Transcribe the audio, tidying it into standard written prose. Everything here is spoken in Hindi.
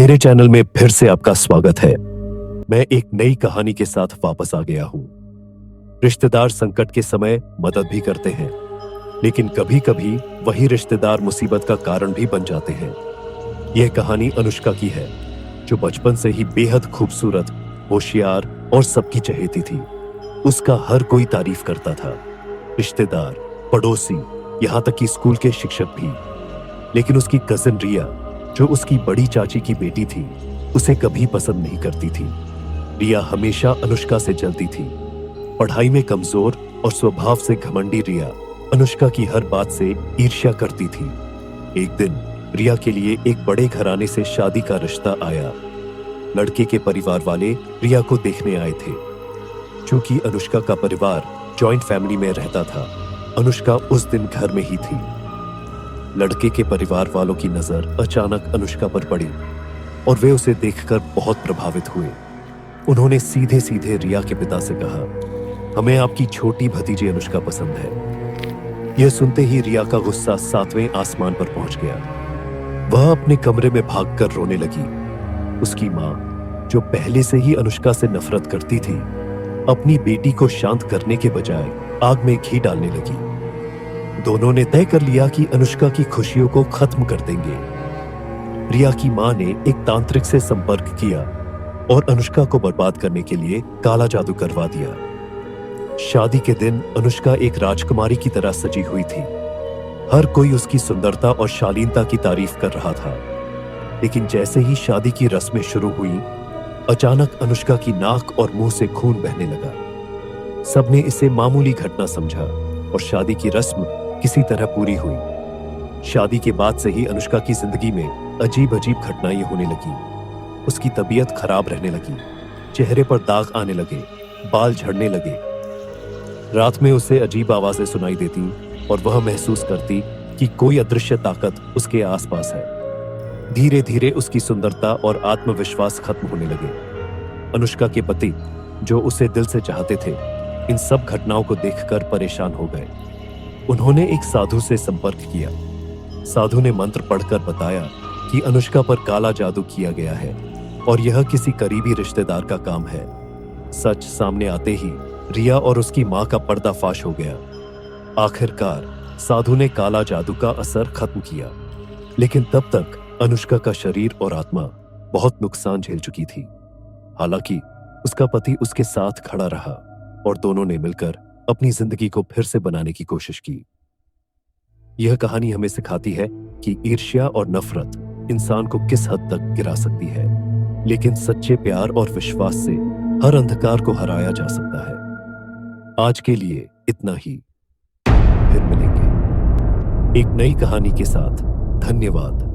मेरे चैनल में फिर से आपका स्वागत है। मैं एक नई कहानी के साथ वापस आ गया हूं। रिश्तेदार संकट के समय मदद भी करते हैं, लेकिन कभी कभी वही रिश्तेदार मुसीबत का कारण भी बन जाते हैं। यह कहानी अनुष्का की है, जो बचपन से ही बेहद खूबसूरत, होशियार और सबकी चहेती थी। उसका हर कोई तारीफ करता था, रिश्तेदार, पड़ोसी, यहाँ तक कि स्कूल के शिक्षक भी। लेकिन उसकी कजिन रिया, जो उसकी बड़ी चाची की बेटी थी, उसे कभी पसंद नहीं करती थी। रिया हमेशा अनुष्का से जलती थी। पढ़ाई में कमजोर और स्वभाव से घमंडी रिया अनुष्का की हर बात से ईर्ष्या करती थी। एक दिन रिया के लिए एक बड़े घराने से शादी का रिश्ता आया। लड़के के परिवार वाले रिया को देखने आए थे। चूंकि अनुष्का का परिवार जॉइंट फैमिली में रहता था, अनुष्का उस दिन घर में ही थी। लड़के के परिवार वालों की नजर अचानक अनुष्का पर पड़ी और वे उसे देखकर बहुत प्रभावित हुए। उन्होंने सीधे सीधे रिया के पिता से कहा, हमें आपकी छोटी भतीजी अनुष्का पसंद है। यह सुनते ही रिया का गुस्सा 7वें आसमान पर पहुंच गया। वह अपने कमरे में भागकर रोने लगी। उसकी मां, जो पहले से ही अनुष्का से नफरत करती थी, अपनी बेटी को शांत करने के बजाय आग में घी डालने लगी। दोनों ने तय कर लिया कि अनुष्का की खुशियों को खत्म कर देंगे। रिया की मां ने एक तांत्रिक से संपर्क किया और अनुष्का को बर्बाद करने के लिए काला जादू करवा दिया। शादी के दिन अनुष्का एक राजकुमारी की तरह सजी हुई थी। हर कोई उसकी सुंदरता और शालीनता की तारीफ कर रहा था। लेकिन जैसे ही शादी की रस्में शुरू हुई, अचानक अनुष्का की नाक और मुंह से खून बहने लगा। सबने इसे मामूली घटना समझा और शादी की रस्म किसी तरह पूरी हुई। शादी के बाद से ही अनुष्का की जिंदगी में अजीब अजीब घटनाएं होने लगी। उसकी तबीयत खराब रहने लगी, चेहरे पर दाग आने लगे, बाल झड़ने लगे। रात में उसे अजीब आवाजें सुनाई देती और वह महसूस करती कि कोई अदृश्य ताकत उसके आसपास है। धीरे धीरे उसकी सुंदरता और आत्मविश्वास खत्म होने लगे। अनुष्का के पति, जो उसे दिल से चाहते थे, इन सब घटनाओं को देखकर परेशान हो गए। उन्होंने एक साधु से संपर्क किया। साधु ने मंत्र पढ़कर बताया कि अनुष्का पर काला जादू किया गया है और यह किसी करीबी रिश्तेदार का काम है। सच सामने आते ही रिया और उसकी मां का पर्दाफाश हो गया। आखिरकार साधु ने काला जादू का असर खत्म किया, लेकिन तब तक अनुष्का का शरीर और आत्मा बहुत नुकसान झेल चुकी थी। हालांकि उसका पति उसके साथ खड़ा रहा और दोनों ने मिलकर अपनी जिंदगी को फिर से बनाने की कोशिश की। यह कहानी हमें सिखाती है कि ईर्ष्या और नफरत इंसान को किस हद तक गिरा सकती है, लेकिन सच्चे प्यार और विश्वास से हर अंधकार को हराया जा सकता है। आज के लिए इतना ही। फिर मिलेंगे एक नई कहानी के साथ। धन्यवाद।